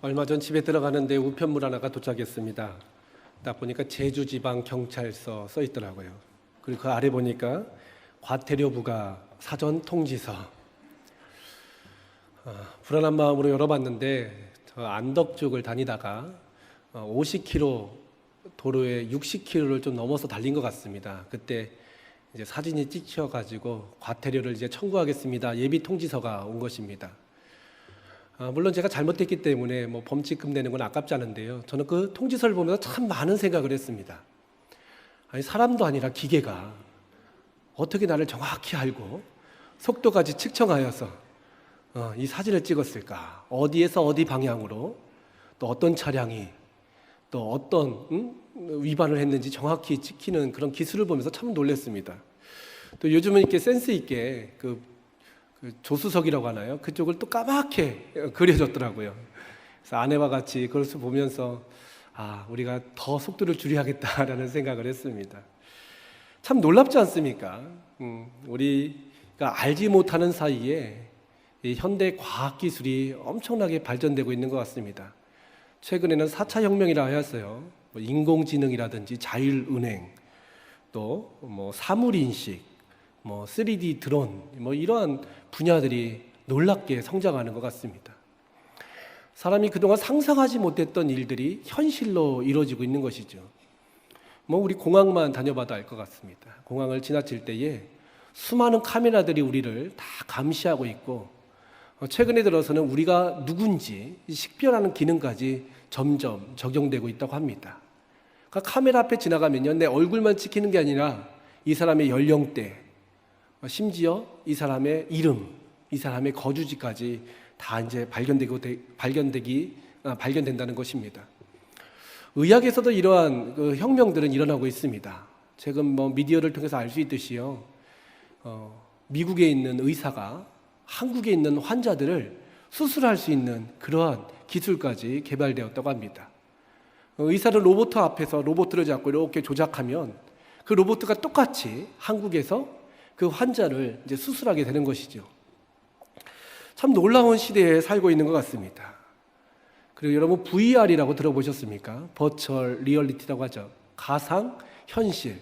얼마 전 집에 들어가는데 우편물 하나가 도착했습니다. 딱 보니까 제주지방경찰서 써 있더라고요. 그리고 그 아래 보니까 과태료부가 사전 통지서. 불안한 마음으로 열어봤는데 저 안덕 쪽을 다니다가 50km 도로에 60km를 좀 넘어서 달린 것 같습니다. 그때 이제 사진이 찍혀가지고 과태료를 이제 청구하겠습니다. 예비 통지서가 온 것입니다. 물론 제가 잘못했기 때문에 범칙금 내는 건 아깝지 않은데요. 저는 그 통지서를 보면서 참 많은 생각을 했습니다. 아니, 사람도 아니라 기계가 어떻게 나를 정확히 알고 속도까지 측정하여서 이 사진을 찍었을까? 어디에서 어디 방향으로 또 어떤 차량이 또 어떤 위반을 했는지 정확히 찍히는 그런 기술을 보면서 참 놀랐습니다. 또 요즘은 이렇게 센스 있게 그 조수석이라고 하나요? 그쪽을 또 까맣게 그려줬더라고요. 그래서 아내와 같이 그걸 보면서 우리가 더 속도를 줄여야겠다라는 생각을 했습니다. 참 놀랍지 않습니까? 우리가 알지 못하는 사이에 이 현대 과학기술이 엄청나게 발전되고 있는 것 같습니다. 최근에는 4차 혁명이라 하였어요. 인공지능이라든지 자율은행, 또 사물인식, 3D 드론, 이러한 분야들이 놀랍게 성장하는 것 같습니다. 사람이 그동안 상상하지 못했던 일들이 현실로 이루어지고 있는 것이죠. 우리 공항만 다녀봐도 알 것 같습니다. 공항을 지나칠 때에 수많은 카메라들이 우리를 다 감시하고 있고, 최근에 들어서는 우리가 누군지 식별하는 기능까지 점점 적용되고 있다고 합니다. 그러니까 카메라 앞에 지나가면요, 내 얼굴만 찍히는 게 아니라 이 사람의 연령대, 심지어 이 사람의 이름, 이 사람의 거주지까지 다 이제 발견된다는 것입니다. 의학에서도 이러한 그 혁명들은 일어나고 있습니다. 최근 미디어를 통해서 알 수 있듯이요, 미국에 있는 의사가 한국에 있는 환자들을 수술할 수 있는 그러한 기술까지 개발되었다고 합니다. 의사를 로봇 앞에서 로봇을 잡고 이렇게 조작하면 그 로봇가 똑같이 한국에서 그 환자를 이제 수술하게 되는 것이죠. 참 놀라운 시대에 살고 있는 것 같습니다. 그리고 여러분 VR이라고 들어보셨습니까? 버추얼 리얼리티라고 하죠. 가상 현실.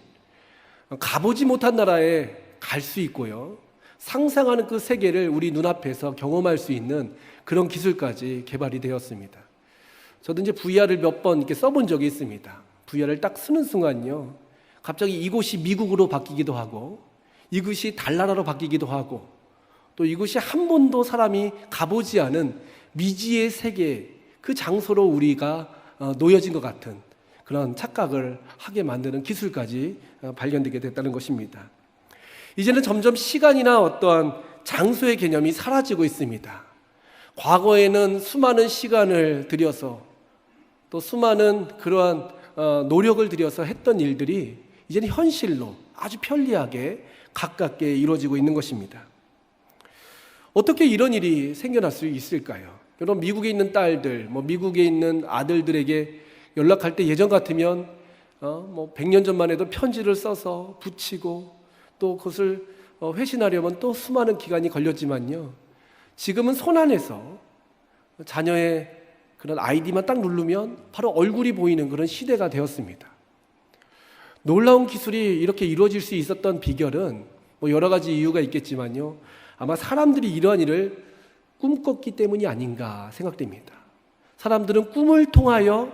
가보지 못한 나라에 갈 수 있고요, 상상하는 그 세계를 우리 눈앞에서 경험할 수 있는 그런 기술까지 개발이 되었습니다. 저도 이제 VR을 몇 번 이렇게 써본 적이 있습니다. VR을 딱 쓰는 순간요, 갑자기 이곳이 미국으로 바뀌기도 하고, 이곳이 달나라로 바뀌기도 하고, 또 이곳이 한 번도 사람이 가보지 않은 미지의 세계, 그 장소로 우리가 놓여진 것 같은 그런 착각을 하게 만드는 기술까지 발견되게 됐다는 것입니다. 이제는 점점 시간이나 어떠한 장소의 개념이 사라지고 있습니다. 과거에는 수많은 시간을 들여서 또 수많은 그러한 노력을 들여서 했던 일들이 이제는 현실로 아주 편리하게 가깝게 이루어지고 있는 것입니다. 어떻게 이런 일이 생겨날 수 있을까요? 여러분, 미국에 있는 딸들, 미국에 있는 아들들에게 연락할 때 예전 같으면 100년 전만 해도 편지를 써서 붙이고 또 그것을 회신하려면 또 수많은 기간이 걸렸지만요, 지금은 손안에서 자녀의 그런 아이디만 딱 누르면 바로 얼굴이 보이는 그런 시대가 되었습니다. 놀라운 기술이 이렇게 이루어질 수 있었던 비결은 여러 가지 이유가 있겠지만요, 아마 사람들이 이러한 일을 꿈꿨기 때문이 아닌가 생각됩니다. 사람들은 꿈을 통하여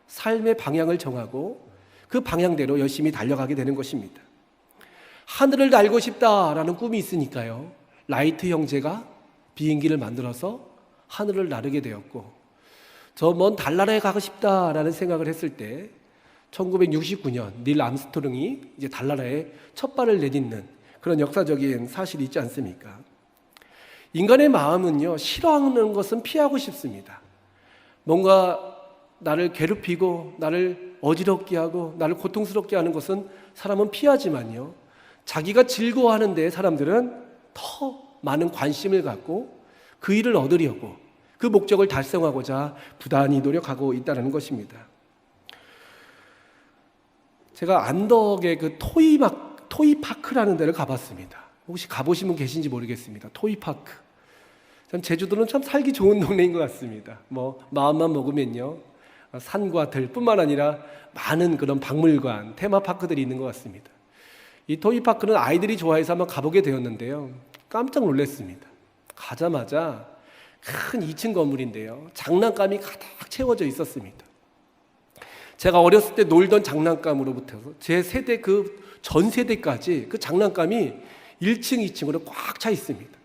삶의 방향을 정하고 그 방향대로 열심히 달려가게 되는 것입니다. 하늘을 날고 싶다라는 꿈이 있으니까요, 라이트 형제가 비행기를 만들어서 하늘을 나르게 되었고, 저 먼 달나라에 가고 싶다라는 생각을 했을 때 1969년 닐 암스트롱이 이제 달나라에 첫 발을 내딛는 그런 역사적인 사실이 있지 않습니까? 인간의 마음은요, 싫어하는 것은 피하고 싶습니다. 뭔가 나를 괴롭히고 나를 어지럽게 하고 나를 고통스럽게 하는 것은 사람은 피하지만요, 자기가 즐거워하는 데 사람들은 더 많은 관심을 갖고 그 일을 얻으려고, 그 목적을 달성하고자 부단히 노력하고 있다는 것입니다. 제가 안덕의 그 토이파크라는 데를 가봤습니다. 혹시 가보신 분 계신지 모르겠습니다. 토이파크. 참 제주도는 참 살기 좋은 동네인 것 같습니다. 뭐 마음만 먹으면요, 산과 들뿐만 아니라 많은 그런 박물관, 테마파크들이 있는 것 같습니다. 이 토이파크는 아이들이 좋아해서 한번 가보게 되었는데요, 깜짝 놀랐습니다. 가자마자 큰 2층 건물인데요, 장난감이 가득 채워져 있었습니다. 제가 어렸을 때 놀던 장난감으로부터 제 세대 전 세대까지 그 장난감이 1층, 2층으로 꽉 차 있습니다.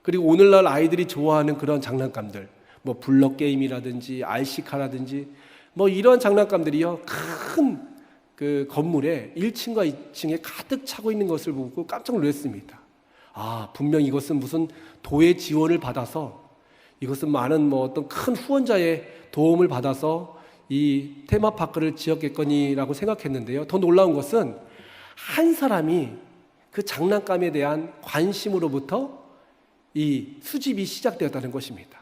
그리고 오늘날 아이들이 좋아하는 그런 장난감들, 뭐 블럭 게임이라든지 RC카라든지 뭐 이런 장난감들이요, 큰 그 건물에 1층과 2층에 가득 차고 있는 것을 보고 깜짝 놀랐습니다. 아, 분명 이것은 무슨 도의 지원을 받아서, 이것은 많은 뭐 어떤 큰 후원자의 도움을 받아서 이 테마파크를 지었겠거니라고 생각했는데요, 더 놀라운 것은 한 사람이 그 장난감에 대한 관심으로부터 이 수집이 시작되었다는 것입니다.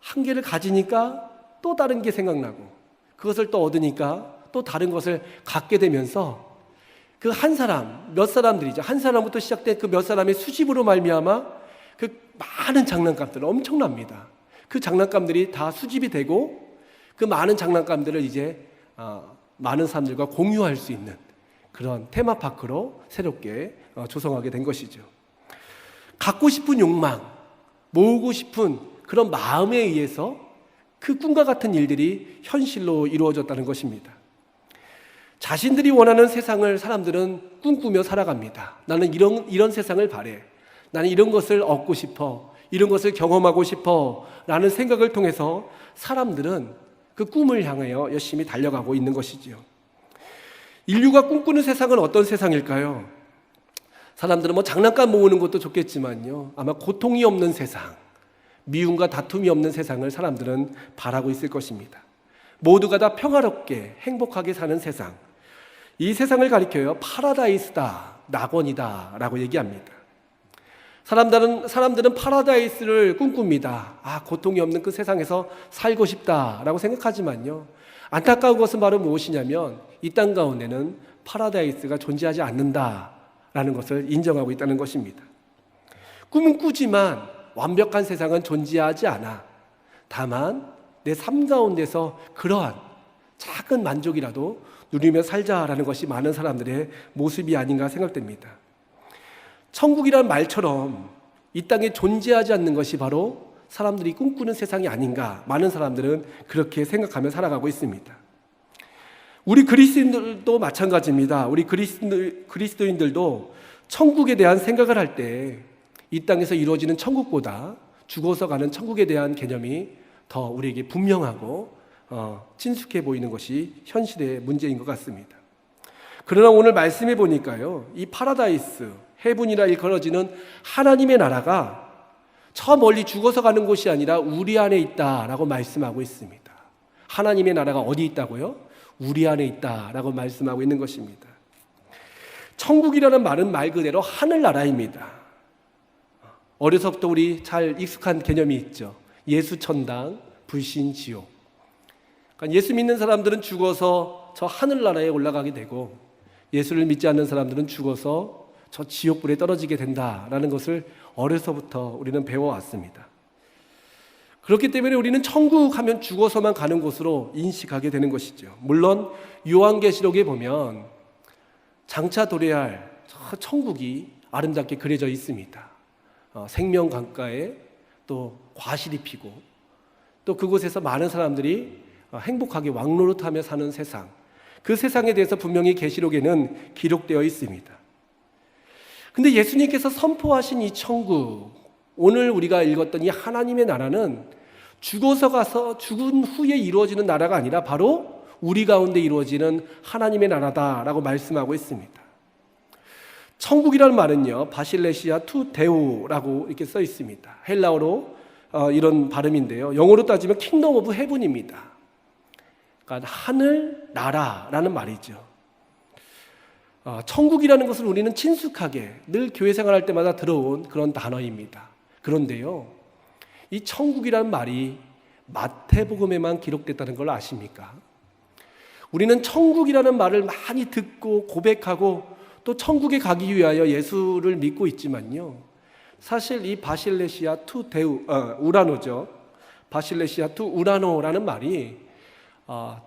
한 개를 가지니까 또 다른 게 생각나고, 그것을 또 얻으니까 또 다른 것을 갖게 되면서 그 한 사람, 몇 사람들이죠, 한 사람부터 시작된 그 몇 사람의 수집으로 말미암아 그 많은 장난감들, 엄청납니다. 그 장난감들이 다 수집이 되고 그 많은 장난감들을 이제 많은 사람들과 공유할 수 있는 그런 테마파크로 새롭게 조성하게 된 것이죠. 갖고 싶은 욕망, 모으고 싶은 그런 마음에 의해서 그 꿈과 같은 일들이 현실로 이루어졌다는 것입니다. 자신들이 원하는 세상을 사람들은 꿈꾸며 살아갑니다. 나는 이런 세상을 바래, 나는 이런 것을 얻고 싶어, 이런 것을 경험하고 싶어 라는 생각을 통해서 사람들은 그 꿈을 향하여 열심히 달려가고 있는 것이지요. 인류가 꿈꾸는 세상은 어떤 세상일까요? 사람들은 뭐 장난감 모으는 것도 좋겠지만요, 아마 고통이 없는 세상, 미움과 다툼이 없는 세상을 사람들은 바라고 있을 것입니다. 모두가 다 평화롭게 행복하게 사는 세상, 이 세상을 가리켜요 파라다이스다, 낙원이다 라고 얘기합니다. 사람들은 파라다이스를 꿈꿉니다. 아, 고통이 없는 그 세상에서 살고 싶다라고 생각하지만요, 안타까운 것은 바로 무엇이냐면 이 땅 가운데는 파라다이스가 존재하지 않는다라는 것을 인정하고 있다는 것입니다. 꿈은 꾸지만 완벽한 세상은 존재하지 않아. 다만 내 삶 가운데서 그러한 작은 만족이라도 누리며 살자라는 것이 많은 사람들의 모습이 아닌가 생각됩니다. 천국이란 말처럼 이 땅에 존재하지 않는 것이 바로 사람들이 꿈꾸는 세상이 아닌가, 많은 사람들은 그렇게 생각하며 살아가고 있습니다. 우리 그리스도인들도 마찬가지입니다. 우리 그리스도인들도 천국에 대한 생각을 할 때 이 땅에서 이루어지는 천국보다 죽어서 가는 천국에 대한 개념이 더 우리에게 분명하고 친숙해 보이는 것이 현실의 문제인 것 같습니다. 그러나 오늘 말씀해 보니까요, 이 파라다이스, 헤븐이라 일컬어지는 하나님의 나라가 저 멀리 죽어서 가는 곳이 아니라 우리 안에 있다라고 말씀하고 있습니다. 하나님의 나라가 어디 있다고요? 우리 안에 있다라고 말씀하고 있는 것입니다. 천국이라는 말은 말 그대로 하늘나라입니다. 어려서부터 우리 잘 익숙한 개념이 있죠. 예수 천당, 불신 지옥. 그러니까 예수 믿는 사람들은 죽어서 저 하늘나라에 올라가게 되고, 예수를 믿지 않는 사람들은 죽어서 저 지옥불에 떨어지게 된다라는 것을 어려서부터 우리는 배워왔습니다. 그렇기 때문에 우리는 천국 하면 죽어서만 가는 곳으로 인식하게 되는 것이죠. 물론 요한계시록에 보면 장차 도래할 저 천국이 아름답게 그려져 있습니다. 생명 강가에 또 과실이 피고, 또 그곳에서 많은 사람들이 행복하게 왕노릇하며 사는 세상, 그 세상에 대해서 분명히 계시록에는 기록되어 있습니다. 근데 예수님께서 선포하신 이 천국, 오늘 우리가 읽었던 이 하나님의 나라는 죽어서 가서 죽은 후에 이루어지는 나라가 아니라 바로 우리 가운데 이루어지는 하나님의 나라다라고 말씀하고 있습니다. 천국이라는 말은요, 바실레시아 투 데우라고 이렇게 써 있습니다. 헬라어로 이런 발음인데요, 영어로 따지면 킹덤 오브 헤븐입니다. 그러니까 하늘 나라라는 말이죠. 천국이라는 것은 우리는 친숙하게 늘 교회 생활할 때마다 들어온 그런 단어입니다. 그런데요, 이 천국이라는 말이 마태복음에만 기록됐다는 걸 아십니까? 우리는 천국이라는 말을 많이 듣고 고백하고 또 천국에 가기 위하여 예수를 믿고 있지만요, 사실 이 바실레시아 투 우라노죠. 바실레시아 투 우라노라는 말이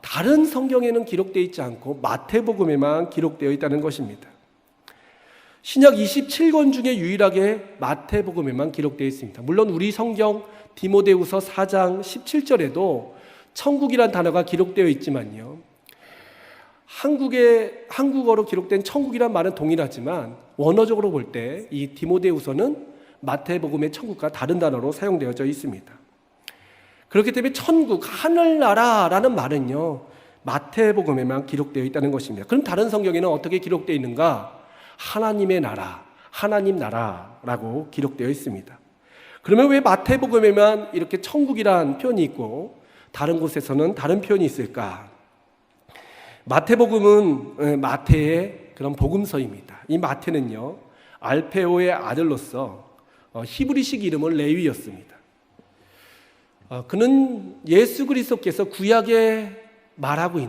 다른 성경에는 기록되어 있지 않고 마태복음에만 기록되어 있다는 것입니다. 신약 27권 중에 유일하게 마태복음에만 기록되어 있습니다. 물론 우리 성경 디모데후서 4장 17절에도 천국이란 단어가 기록되어 있지만요. 한국어로 기록된 천국이란 말은 동일하지만 원어적으로 볼 때 이 디모데후서는 마태복음의 천국과 다른 단어로 사용되어져 있습니다. 그렇기 때문에 천국, 하늘나라라는 말은요, 마태복음에만 기록되어 있다는 것입니다. 그럼 다른 성경에는 어떻게 기록되어 있는가? 하나님의 나라, 하나님 나라라고 기록되어 있습니다. 그러면 왜 마태복음에만 이렇게 천국이란 표현이 있고 다른 곳에서는 다른 표현이 있을까? 마태복음은 마태의 그런 복음서입니다. 이 마태는요, 알페오의 아들로서 히브리식 이름은 레위였습니다. 그는 예수 그리스도께서 구약에서 말하고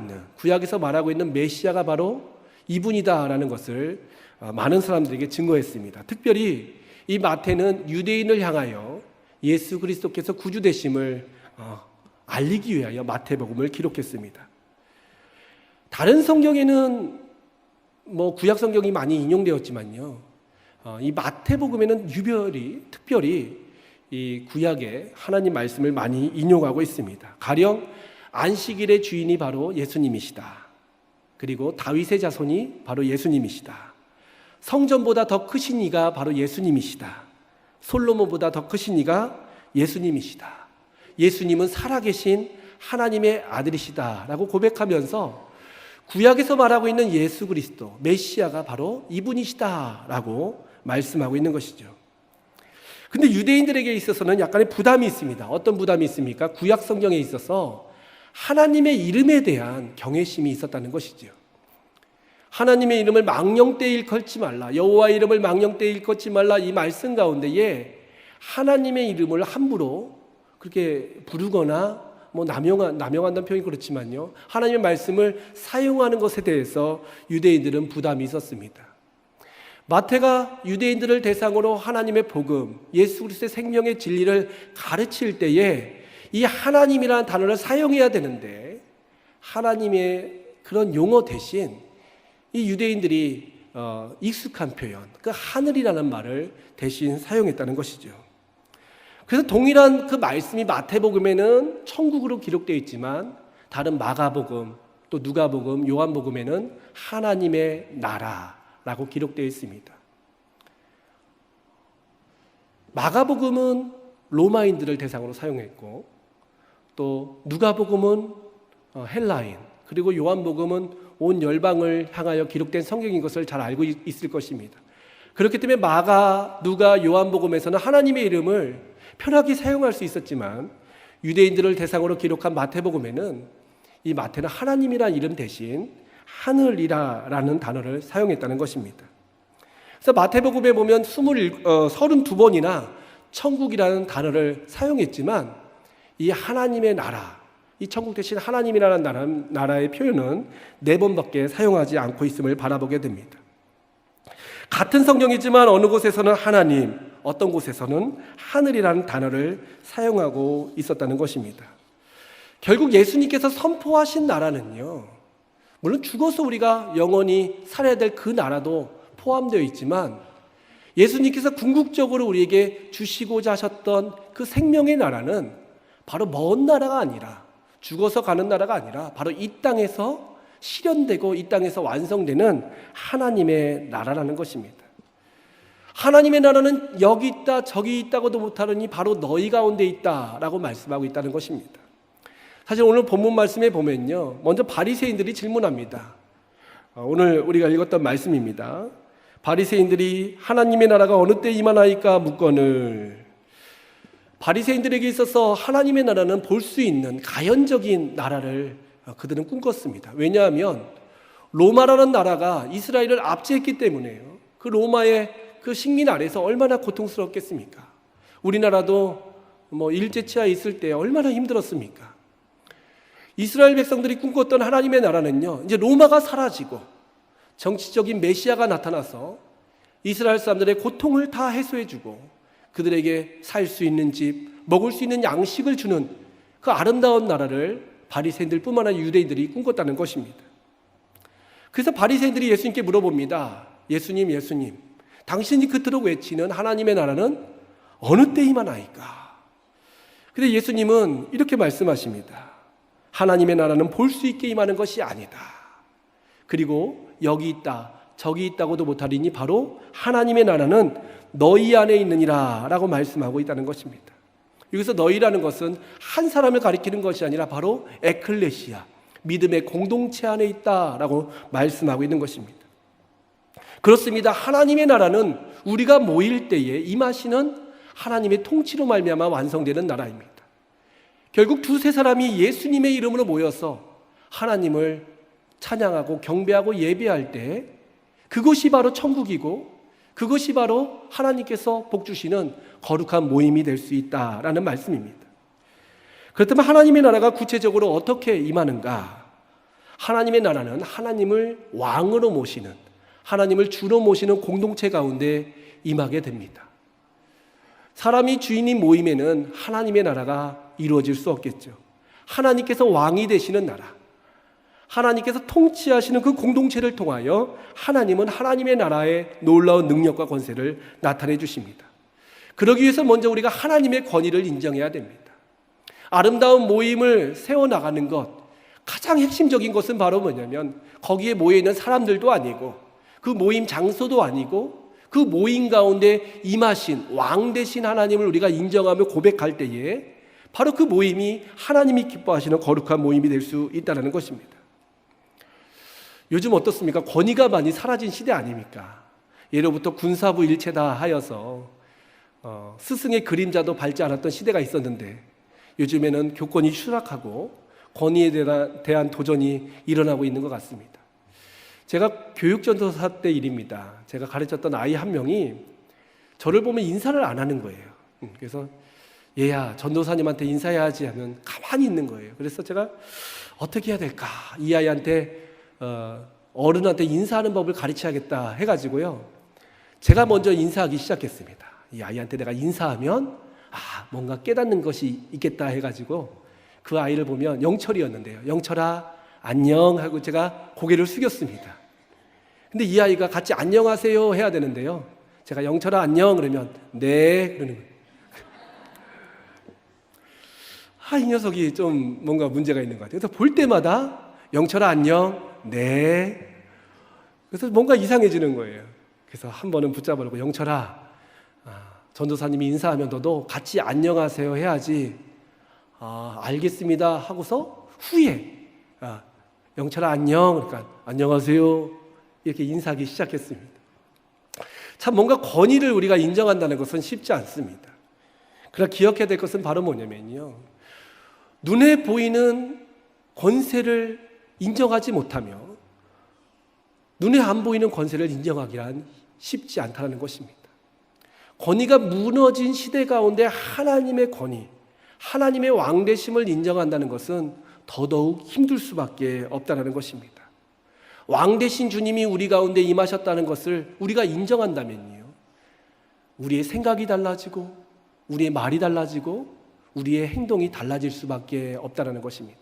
있는 메시아가 바로 이분이다라는 것을 많은 사람들에게 증거했습니다. 특별히 이 마태는 유대인을 향하여 예수 그리스도께서 구주 되심을 알리기 위하여 마태복음을 기록했습니다. 다른 성경에는 구약 성경이 많이 인용되었지만요, 이 마태복음에는 특별히 이 구약의 하나님 말씀을 많이 인용하고 있습니다. 가령 안식일의 주인이 바로 예수님이시다. 그리고 다윗의 자손이 바로 예수님이시다. 성전보다 더 크신 이가 바로 예수님이시다. 솔로몬보다 더 크신 이가 예수님이시다. 예수님은 살아계신 하나님의 아들이시다 라고 고백하면서 구약에서 말하고 있는 예수 그리스도, 메시아가 바로 이분이시다 라고 말씀하고 있는 것이죠. 근데 유대인들에게 있어서는 약간의 부담이 있습니다. 어떤 부담이 있습니까? 구약 성경에 있어서 하나님의 이름에 대한 경외심이 있었다는 것이죠. 하나님의 이름을 망령되이 일컫지 말라, 여호와의 이름을 망령되이 일컫지 말라, 이 말씀 가운데에 하나님의 이름을 함부로 그렇게 부르거나 남용한다는 표현이 그렇지만요, 하나님의 말씀을 사용하는 것에 대해서 유대인들은 부담이 있었습니다. 마태가 유대인들을 대상으로 하나님의 복음, 예수 그리스도의 생명의 진리를 가르칠 때에 이 하나님이라는 단어를 사용해야 되는데 하나님의 그런 용어 대신 이 유대인들이 익숙한 표현, 그 하늘이라는 말을 대신 사용했다는 것이죠. 그래서 동일한 그 말씀이 마태복음에는 천국으로 기록되어 있지만 다른 마가복음, 또 누가복음, 요한복음에는 하나님의 나라라고 기록되어 있습니다. 마가복음은 로마인들을 대상으로 사용했고, 또 누가복음은 헬라인, 그리고 요한복음은 온 열방을 향하여 기록된 성경인 것을 잘 알고 있을 것입니다. 그렇기 때문에 마가, 누가, 요한복음에서는 하나님의 이름을 편하게 사용할 수 있었지만 유대인들을 대상으로 기록한 마태복음에는 이 마태는 하나님이라는 이름 대신 하늘이라는 단어를 사용했다는 것입니다. 그래서 마태복음에 보면 32번이나 천국이라는 단어를 사용했지만 이 하나님의 나라, 이 천국 대신 하나님이라는 나라의 표현은 4번밖에 사용하지 않고 있음을 바라보게 됩니다. 같은 성경이지만 어느 곳에서는 하나님, 어떤 곳에서는 하늘이라는 단어를 사용하고 있었다는 것입니다. 결국 예수님께서 선포하신 나라는요, 물론 죽어서 우리가 영원히 살아야 될 그 나라도 포함되어 있지만 예수님께서 궁극적으로 우리에게 주시고자 하셨던 그 생명의 나라는 바로 먼 나라가 아니라, 죽어서 가는 나라가 아니라 바로 이 땅에서 실현되고 이 땅에서 완성되는 하나님의 나라라는 것입니다. 하나님의 나라는 여기 있다 저기 있다고도 못하느니 바로 너희 가운데 있다라고 말씀하고 있다는 것입니다. 사실 오늘 본문 말씀에 보면요, 먼저 바리새인들이 질문합니다. 오늘 우리가 읽었던 말씀입니다. 바리새인들이 하나님의 나라가 어느 때 임하나이까 묻거늘. 바리새인들에게 있어서 하나님의 나라는 볼 수 있는 가연적인 나라를 그들은 꿈꿨습니다. 왜냐하면 로마라는 나라가 이스라엘을 압제했기 때문에요. 그 로마의 그 식민 아래서 얼마나 고통스럽겠습니까? 우리나라도 일제치하에 있을 때 얼마나 힘들었습니까? 이스라엘 백성들이 꿈꿨던 하나님의 나라는요, 이제 로마가 사라지고 정치적인 메시아가 나타나서 이스라엘 사람들의 고통을 다 해소해주고 그들에게 살 수 있는 집, 먹을 수 있는 양식을 주는 그 아름다운 나라를 바리새인들뿐만 아니라 유대인들이 꿈꿨다는 것입니다. 그래서 바리새인들이 예수님께 물어봅니다. 예수님, 예수님, 당신이 그토록 외치는 하나님의 나라는 어느 때 임하나이까? 근데 예수님은 이렇게 말씀하십니다. 하나님의 나라는 볼 수 있게 임하는 것이 아니다. 그리고 여기 있다, 저기 있다고도 못하리니 바로 하나님의 나라는 너희 안에 있느니라 라고 말씀하고 있다는 것입니다. 여기서 너희라는 것은 한 사람을 가리키는 것이 아니라 바로 에클레시아, 믿음의 공동체 안에 있다라고 말씀하고 있는 것입니다. 그렇습니다. 하나님의 나라는 우리가 모일 때에 임하시는 하나님의 통치로 말미암아 완성되는 나라입니다. 결국 두세 사람이 예수님의 이름으로 모여서 하나님을 찬양하고 경배하고 예배할 때 그것이 바로 천국이고 그것이 바로 하나님께서 복 주시는 거룩한 모임이 될 수 있다라는 말씀입니다. 그렇다면 하나님의 나라가 구체적으로 어떻게 임하는가? 하나님의 나라는 하나님을 왕으로 모시는, 하나님을 주로 모시는 공동체 가운데 임하게 됩니다. 사람이 주인인 모임에는 하나님의 나라가 이루어질 수 없겠죠. 하나님께서 왕이 되시는 나라, 하나님께서 통치하시는 그 공동체를 통하여 하나님은 하나님의 나라의 놀라운 능력과 권세를 나타내 주십니다. 그러기 위해서 먼저 우리가 하나님의 권위를 인정해야 됩니다. 아름다운 모임을 세워나가는 것, 가장 핵심적인 것은 바로 뭐냐면 거기에 모여있는 사람들도 아니고 그 모임 장소도 아니고 그 모임 가운데 임하신 왕 되신 하나님을 우리가 인정하며 고백할 때에 바로 그 모임이 하나님이 기뻐하시는 거룩한 모임이 될 수 있다는 것입니다. 요즘 어떻습니까? 권위가 많이 사라진 시대 아닙니까? 예로부터 군사부 일체다 하여서 스승의 그림자도 밟지 않았던 시대가 있었는데 요즘에는 교권이 추락하고 권위에 대한 도전이 일어나고 있는 것 같습니다. 제가 교육전도사 때 일입니다. 제가 가르쳤던 아이 한 명이 저를 보면 인사를 안 하는 거예요. 그래서 얘야, 전도사님한테 인사해야지 하면 가만히 있는 거예요. 그래서 제가 어떻게 해야 될까? 이 아이한테 어른한테 인사하는 법을 가르쳐야겠다 해가지고요. 제가 먼저 인사하기 시작했습니다. 이 아이한테 내가 인사하면 뭔가 깨닫는 것이 있겠다 해가지고 그 아이를 보면 영철이었는데요. 영철아 안녕 하고 제가 고개를 숙였습니다. 근데 이 아이가 같이 안녕하세요 해야 되는데요. 제가 영철아 안녕 그러면 네 그러는 거예요. 이 녀석이 좀 뭔가 문제가 있는 것 같아요. 그래서 볼 때마다 영철아 안녕 네. 그래서 뭔가 이상해지는 거예요. 그래서 한 번은 붙잡아놓고 영철아 전도사님이 인사하면 너도 같이 안녕하세요 해야지. 알겠습니다 하고서 후에 영철아 안녕 그러니까 안녕하세요 이렇게 인사하기 시작했습니다. 참 뭔가 권위를 우리가 인정한다는 것은 쉽지 않습니다. 그러나 기억해야 될 것은 바로 뭐냐면요, 눈에 보이는 권세를 인정하지 못하며 눈에 안 보이는 권세를 인정하기란 쉽지 않다는 것입니다. 권위가 무너진 시대 가운데 하나님의 권위, 하나님의 왕되심을 인정한다는 것은 더더욱 힘들 수밖에 없다는 것입니다. 왕되신 주님이 우리 가운데 임하셨다는 것을 우리가 인정한다면요, 우리의 생각이 달라지고 우리의 말이 달라지고 우리의 행동이 달라질 수밖에 없다는 것입니다.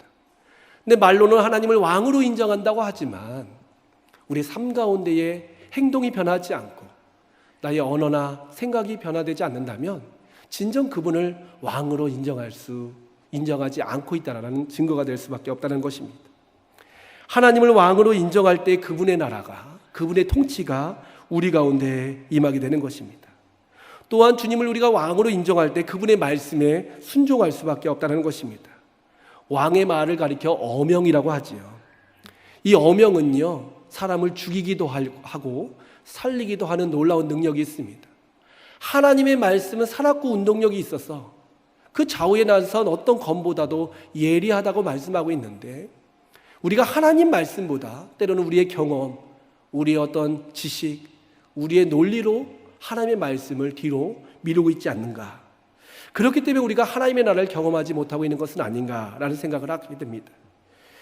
근데 말로는 하나님을 왕으로 인정한다고 하지만 우리의 삶 가운데에 행동이 변하지 않고 나의 언어나 생각이 변화되지 않는다면 진정 그분을 왕으로 인정하지 않고 있다는 증거가 될 수밖에 없다는 것입니다. 하나님을 왕으로 인정할 때 그분의 나라가, 그분의 통치가 우리 가운데 임하게 되는 것입니다. 또한 주님을 우리가 왕으로 인정할 때 그분의 말씀에 순종할 수밖에 없다는 것입니다. 왕의 말을 가리켜 어명이라고 하지요. 이 어명은요, 사람을 죽이기도 하고 살리기도 하는 놀라운 능력이 있습니다. 하나님의 말씀은 살았고 운동력이 있어서 그 좌우에 나선 어떤 검보다도 예리하다고 말씀하고 있는데, 우리가 하나님 말씀보다 때로는 우리의 경험, 우리의 어떤 지식, 우리의 논리로 하나님의 말씀을 뒤로 미루고 있지 않는가. 그렇기 때문에 우리가 하나님의 나라를 경험하지 못하고 있는 것은 아닌가라는 생각을 하게 됩니다.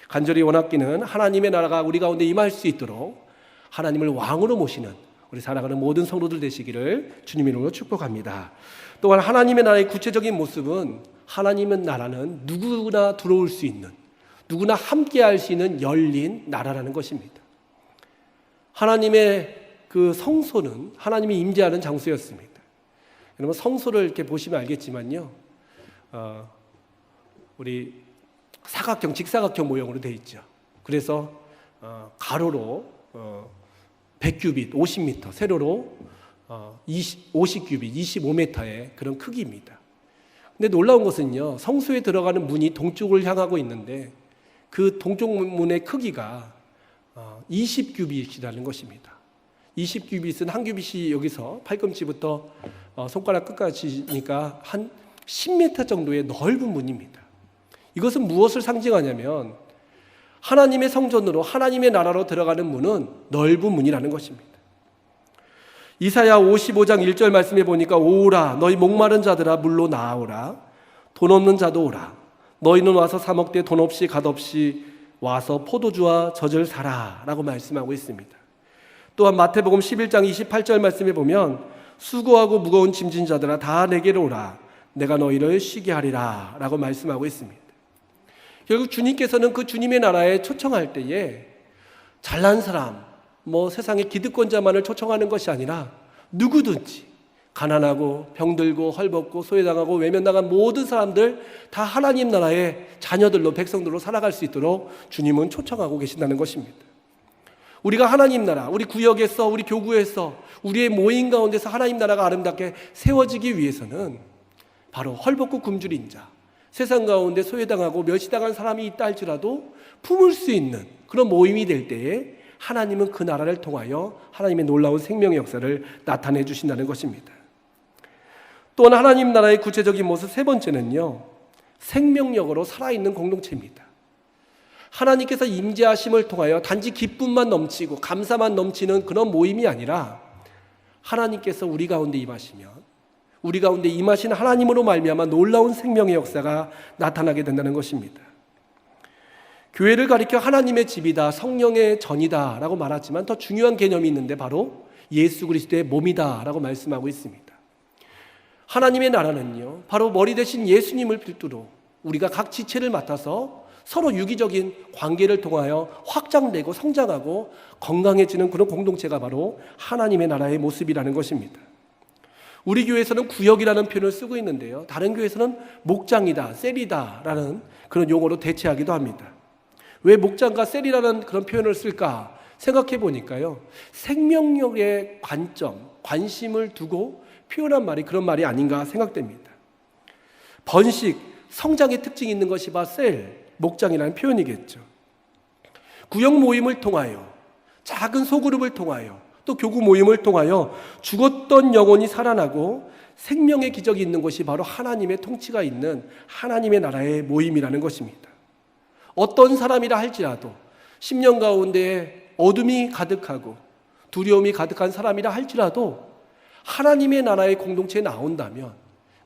간절히 원하기는 하나님의 나라가 우리 가운데 임할 수 있도록 하나님을 왕으로 모시는 우리 살아가는 모든 성도들 되시기를 주님의 이름으로 축복합니다. 또한 하나님의 나라의 구체적인 모습은 하나님의 나라는 누구나 들어올 수 있는, 누구나 함께할 수 있는 열린 나라라는 것입니다. 하나님의 그 성소는 하나님이 임재하는 장소였습니다. 여러분 성소를 이렇게 보시면 알겠지만요, 우리 사각형, 직사각형 모형으로 되어 있죠. 그래서 가로로 100규빗, 50m, 세로로 50규빗, 25m의 그런 크기입니다. 근데 놀라운 것은요, 성소에 들어가는 문이 동쪽을 향하고 있는데 그 동쪽 문의 크기가 20규빗이라는 것입니다. 20규빗은 한 규빗이 여기서 팔꿈치부터 손가락 끝까지니까 한 10m 정도의 넓은 문입니다. 이것은 무엇을 상징하냐면 하나님의 성전으로, 하나님의 나라로 들어가는 문은 넓은 문이라는 것입니다. 이사야 55장 1절 말씀에 보니까 오라 너희 목마른 자들아 물로 나아오라 돈 없는 자도 오라 너희는 와서 사 먹되 돈 없이 갓 없이 와서 포도주와 젖을 사라 라고 말씀하고 있습니다. 또한 마태복음 11장 28절 말씀에 보면 수고하고 무거운 짐진 자들아 다 내게로 오라 내가 너희를 쉬게 하리라 라고 말씀하고 있습니다. 결국 주님께서는 그 주님의 나라에 초청할 때에 잘난 사람, 세상의 기득권자만을 초청하는 것이 아니라 누구든지 가난하고 병들고 헐벗고 소외당하고 외면당한 모든 사람들 다 하나님 나라의 자녀들로, 백성들로 살아갈 수 있도록 주님은 초청하고 계신다는 것입니다. 우리가 하나님 나라, 우리 구역에서, 우리 교구에서, 우리의 모임 가운데서 하나님 나라가 아름답게 세워지기 위해서는 바로 헐벗고 굶주린 자, 세상 가운데 소외당하고 멸시당한 사람이 있다 할지라도 품을 수 있는 그런 모임이 될 때에 하나님은 그 나라를 통하여 하나님의 놀라운 생명의 역사를 나타내 주신다는 것입니다. 또한 하나님 나라의 구체적인 모습 세 번째는요, 생명력으로 살아있는 공동체입니다. 하나님께서 임재하심을 통하여 단지 기쁨만 넘치고 감사만 넘치는 그런 모임이 아니라 하나님께서 우리 가운데 임하시면 우리 가운데 임하신 하나님으로 말미암아 놀라운 생명의 역사가 나타나게 된다는 것입니다. 교회를 가리켜 하나님의 집이다, 성령의 전이다 라고 말하지만 더 중요한 개념이 있는데 바로 예수 그리스도의 몸이다 라고 말씀하고 있습니다. 하나님의 나라는요, 바로 머리 대신 예수님을 필두로 우리가 각 지체를 맡아서 서로 유기적인 관계를 통하여 확장되고 성장하고 건강해지는 그런 공동체가 바로 하나님의 나라의 모습이라는 것입니다. 우리 교회에서는 구역이라는 표현을 쓰고 있는데요, 다른 교회에서는 목장이다, 셀이다 라는 그런 용어로 대체하기도 합니다. 왜 목장과 셀이라는 그런 표현을 쓸까 생각해 보니까요, 생명력의 관점, 관심을 두고 표현한 말이 그런 말이 아닌가 생각됩니다. 번식, 성장의 특징이 있는 것이 바로 셀, 목장이라는 표현이겠죠. 구역 모임을 통하여, 작은 소그룹을 통하여, 또 교구 모임을 통하여 죽었던 영혼이 살아나고 생명의 기적이 있는 것이 바로 하나님의 통치가 있는 하나님의 나라의 모임이라는 것입니다. 어떤 사람이라 할지라도 10년 가운데 어둠이 가득하고 두려움이 가득한 사람이라 할지라도 하나님의 나라의 공동체에 나온다면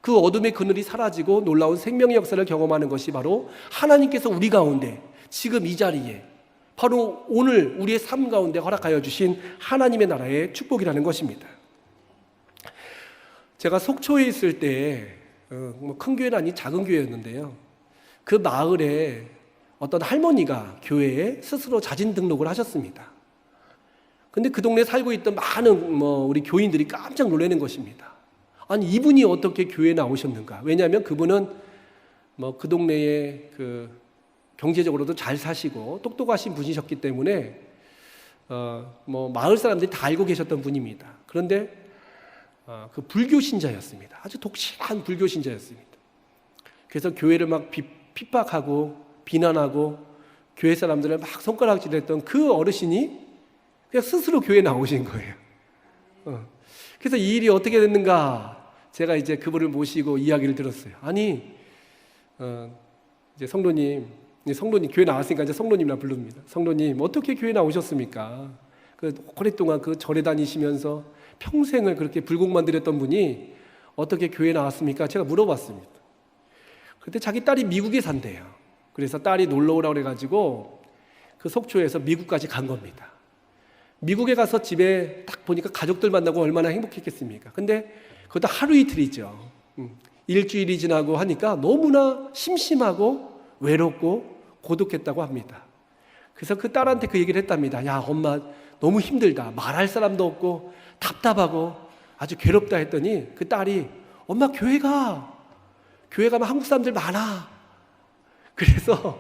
그 어둠의 그늘이 사라지고 놀라운 생명의 역사를 경험하는 것이 바로 하나님께서 우리 가운데 지금 이 자리에 바로 오늘 우리의 삶 가운데 허락하여 주신 하나님의 나라의 축복이라는 것입니다. 제가 속초에 있을 때 큰 교회는 아닌 작은 교회였는데요, 그 마을에 어떤 할머니가 교회에 스스로 자진 등록을 하셨습니다. 근데 그 동네에 살고 있던 많은 우리 교인들이 깜짝 놀라는 것입니다. 아니 이분이 어떻게 교회에 나오셨는가? 왜냐하면 그분은 그 동네에 경제적으로도 잘 사시고 똑똑하신 분이셨기 때문에 마을 사람들이 다 알고 계셨던 분입니다. 그런데 그 불교 신자였습니다. 아주 독실한 불교 신자였습니다. 그래서 교회를 막 핍박하고 비난하고 교회 사람들을 막 손가락질했던 그 어르신이 그냥 스스로 교회에 나오신 거예요. 그래서 이 일이 어떻게 됐는가 제가 이제 그분을 모시고 이야기를 들었어요. 아니 이제 성도님 교회 나왔으니까 이제 성도님이라 부릅니다. 성도님 어떻게 교회 나오셨습니까? 오랫동안 그 절에 다니시면서 평생을 그렇게 불공만 들였던 분이 어떻게 교회 나왔습니까? 제가 물어봤습니다. 그때 자기 딸이 미국에 산대요. 그래서 딸이 놀러 오라고 그래가지고 그 속초에서 미국까지 간 겁니다. 미국에 가서 집에 딱 보니까 가족들 만나고 얼마나 행복했겠습니까? 근데 그것도 하루 이틀이죠. 일주일이 지나고 하니까 너무나 심심하고 외롭고 고독했다고 합니다. 그래서 그 딸한테 그 얘기를 했답니다. 야, 엄마 너무 힘들다. 말할 사람도 없고 답답하고 아주 괴롭다 했더니 그 딸이 엄마 교회 가. 교회 가면 한국 사람들 많아. 그래서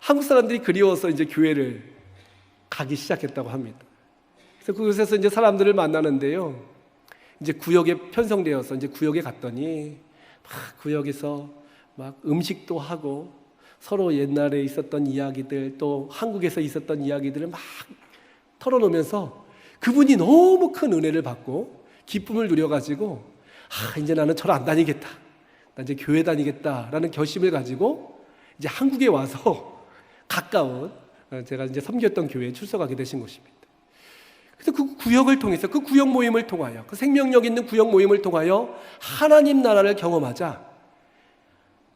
한국 사람들이 그리워서 이제 교회를 가기 시작했다고 합니다. 그래서 그곳에서 이제 사람들을 만나는데요. 이제 구역에 편성되어서 이제 구역에 갔더니 막 구역에서 막 음식도 하고 서로 옛날에 있었던 이야기들 또 한국에서 있었던 이야기들을 막 털어놓으면서 그분이 너무 큰 은혜를 받고 기쁨을 누려가지고 이제 나는 절을 안 다니겠다. 나 이제 교회 다니겠다라는 결심을 가지고 이제 한국에 와서 가까운 제가 이제 섬겼던 교회에 출석하게 되신 것입니다. 그래서 그 구역을 통해서 그 구역 모임을 통하여 그 생명력 있는 구역 모임을 통하여 하나님 나라를 경험하자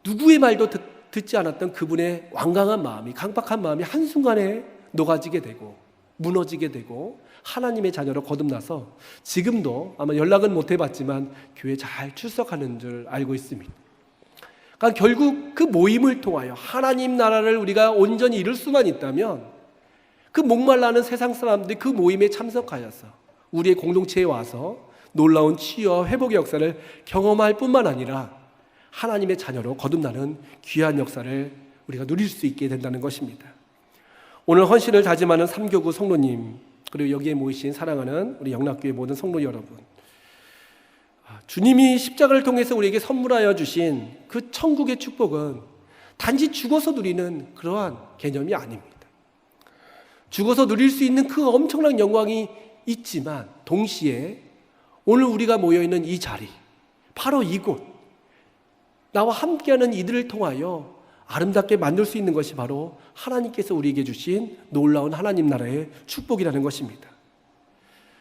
누구의 말도 듣지 않았던 그분의 완강한 마음이 강박한 마음이 한순간에 녹아지게 되고 무너지게 되고 하나님의 자녀로 거듭나서 지금도 아마 연락은 못 해봤지만 교회 잘 출석하는 줄 알고 있습니다. 그러니까 결국 그 모임을 통하여 하나님 나라를 우리가 온전히 이룰 수만 있다면 그 목말라하는 세상 사람들이 그 모임에 참석하여서 우리의 공동체에 와서 놀라운 치유와 회복의 역사를 경험할 뿐만 아니라 하나님의 자녀로 거듭나는 귀한 역사를 우리가 누릴 수 있게 된다는 것입니다. 오늘 헌신을 다짐하는 삼교구 성도님 그리고 여기에 모이신 사랑하는 우리 영락교회 모든 성도 여러분, 주님이 십자가를 통해서 우리에게 선물하여 주신 그 천국의 축복은 단지 죽어서 누리는 그러한 개념이 아닙니다. 죽어서 누릴 수 있는 그 엄청난 영광이 있지만 동시에 오늘 우리가 모여있는 이 자리, 바로 이곳, 나와 함께하는 이들을 통하여 아름답게 만들 수 있는 것이 바로 하나님께서 우리에게 주신 놀라운 하나님 나라의 축복이라는 것입니다.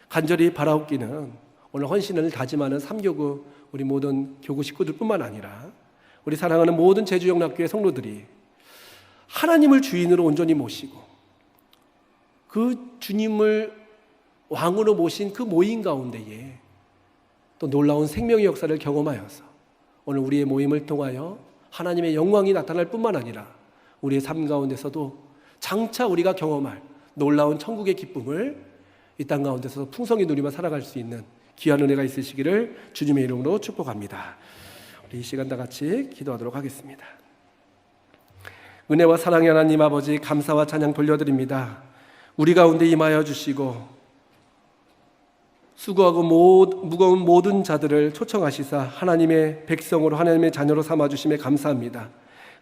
간절히 바라옵기는 오늘 헌신을 다짐하는 삼교구 우리 모든 교구 식구들뿐만 아니라 우리 사랑하는 모든 제주영락교회 성도들이 하나님을 주인으로 온전히 모시고 그 주님을 왕으로 모신 그 모임 가운데에 또 놀라운 생명의 역사를 경험하여서 오늘 우리의 모임을 통하여 하나님의 영광이 나타날 뿐만 아니라 우리의 삶 가운데서도 장차 우리가 경험할 놀라운 천국의 기쁨을 이 땅 가운데서 풍성히 누리며 살아갈 수 있는 귀한 은혜가 있으시기를 주님의 이름으로 축복합니다. 우리 이 시간 다 같이 기도하도록 하겠습니다. 은혜와 사랑의 하나님 아버지, 감사와 찬양 돌려드립니다. 우리 가운데 임하여 주시고 수고하고 무거운 모든 자들을 초청하시사 하나님의 백성으로 하나님의 자녀로 삼아주심에 감사합니다.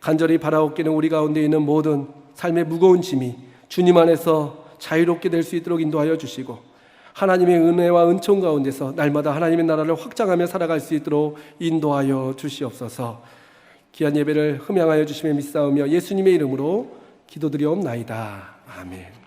간절히 바라옵기는 우리 가운데 있는 모든 삶의 무거운 짐이 주님 안에서 자유롭게 될 수 있도록 인도하여 주시고 하나님의 은혜와 은총 가운데서 날마다 하나님의 나라를 확장하며 살아갈 수 있도록 인도하여 주시옵소서. 귀한 예배를 흠양하여 주심에 믿사오며 예수님의 이름으로 기도드리옵나이다. 아멘.